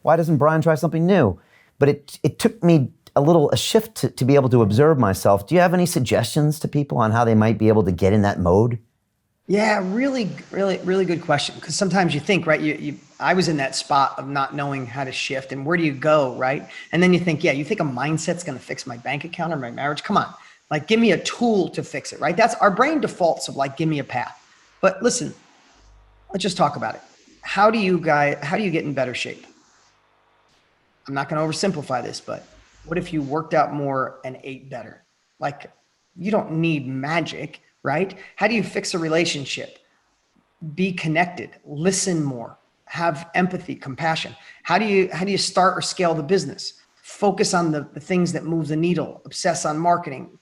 Why doesn't Brian try something new? But it took me a shift to be able to observe myself. Do you have any suggestions to people on how they might be able to get in that mode? Yeah, really, really, really good question. Because sometimes you think, right? I was in that spot of not knowing how to shift and where do you go, right? And then you think, yeah, you think a mindset's going to fix my bank account or my marriage? Come on, like give me a tool to fix it, right? That's our brain defaults of like, give me a path. But listen, let's just talk about it. How do you get in better shape? I'm not going to oversimplify this, but what if you worked out more and ate better? Like, you don't need magic, right? How do you fix a relationship? Be connected, listen more, have empathy, compassion. How do you start or scale the business? Focus on the things that move the needle, obsess on marketing,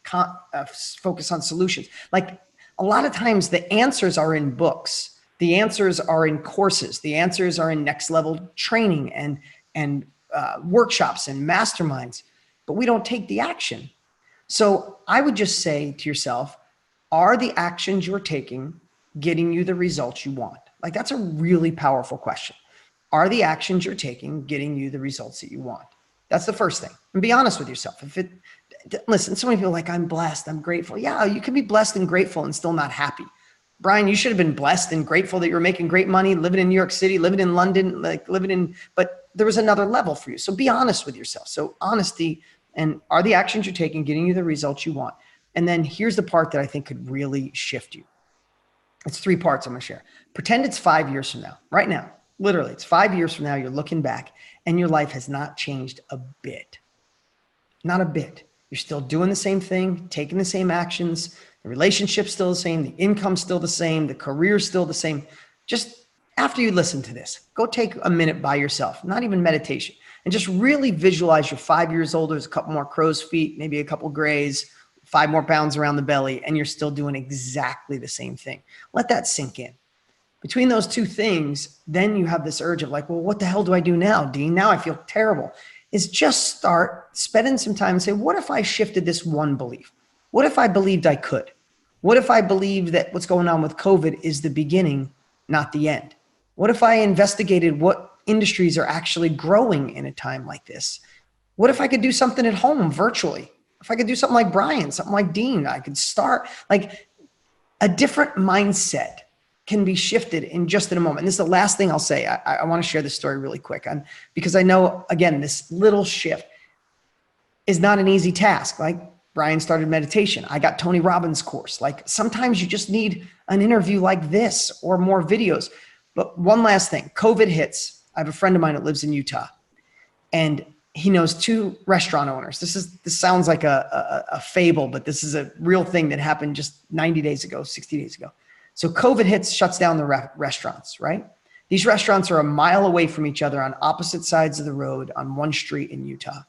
focus on solutions. Like a lot of times the answers are in books. The answers are in courses. The answers are in next level training and workshops and masterminds, but we don't take the action. So I would just say to yourself, are the actions you're taking getting you the results you want? Like that's a really powerful question. Are the actions you're taking getting you the results that you want? That's the first thing. And be honest with yourself. Listen, so many people are like, I'm blessed, I'm grateful. Yeah, you can be blessed and grateful and still not happy. Brian, you should have been blessed and grateful that you're making great money, living in New York City, living in London, but there was another level for you. So be honest with yourself. So honesty, and are the actions you're taking getting you the results you want? And then here's the part that I think could really shift you. It's 3 parts I'm going to share. Pretend it's 5 years from now, right now, literally it's 5 years from now. You're looking back and your life has not changed a bit, not a bit. You're still doing the same thing, taking the same actions. The relationship's still the same. The income's still the same. The career's still the same. Just after you listen to this, go take a minute by yourself, not even meditation, and just really visualize you're 5 years older. There's a couple more crow's feet, maybe a couple grays, 5 more pounds around the belly, and you're still doing exactly the same thing. Let that sink in. Between those 2 things, then you have this urge of like, well, what the hell do I do now, Dean? Now I feel terrible. Is just start spending some time and say, what if I shifted this one belief? What if I believed I could? What if I believed that what's going on with COVID is the beginning, not the end? What if I investigated what industries are actually growing in a time like this? What if I could do something at home virtually? If I could do something like Brian, something like Dean, I could start like a different mindset can be shifted in just in a moment. And this is the last thing I'll say. I want to share this story really quick because I know, again, this little shift is not an easy task. Like Brian started meditation. I got Tony Robbins' course. Like sometimes you just need an interview like this or more videos. But one last thing, COVID hits. I have a friend of mine that lives in Utah and he knows 2 restaurant owners. This sounds like a fable, but this is a real thing that happened just 90 days ago, 60 days ago. So COVID hits, shuts down the restaurants, right? These restaurants are a mile away from each other on opposite sides of the road on one street in Utah.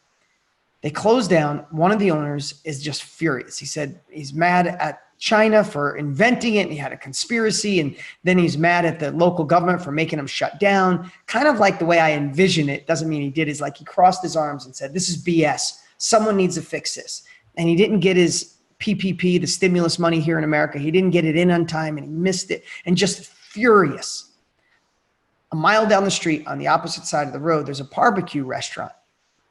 They closed down. One of the owners is just furious. He said he's mad at China for inventing it and he had a conspiracy, and then he's mad at the local government for making him shut down. Kind of like the way I envision it, doesn't mean he did, is like he crossed his arms and said, this is BS. Someone needs to fix this. And he didn't get his PPP, the stimulus money here in America. He didn't get it in on time and he missed it, and just furious. A mile down the street on the opposite side of the road, there's a barbecue restaurant.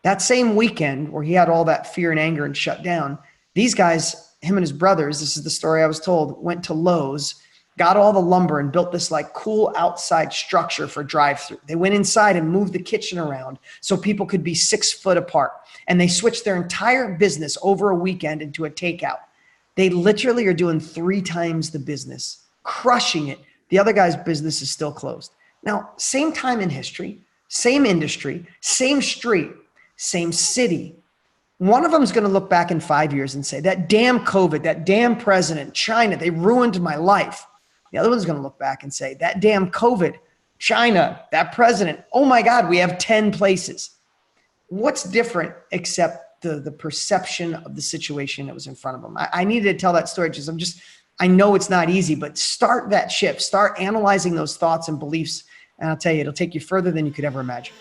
That same weekend where he had all that fear and anger and shut down, these guys, him and his brothers, this is the story I was told, went to Lowe's, got all the lumber and built this like cool outside structure for drive-through. They went inside and moved the kitchen around so people could be 6 foot apart. And they switched their entire business over a weekend into a takeout. They literally are doing 3 times the business, crushing it. The other guy's business is still closed. Now, same time in history, same industry, same street, same city. One of them is going to look back in 5 years and say, that damn COVID, that damn president, China, they ruined my life. The other one's going to look back and say, that damn COVID, China, that president, oh my God, we have 10 places. What's different except the perception of the situation that was in front of them? I needed to tell that story because I know it's not easy, but start that shift, start analyzing those thoughts and beliefs. And I'll tell you, it'll take you further than you could ever imagine.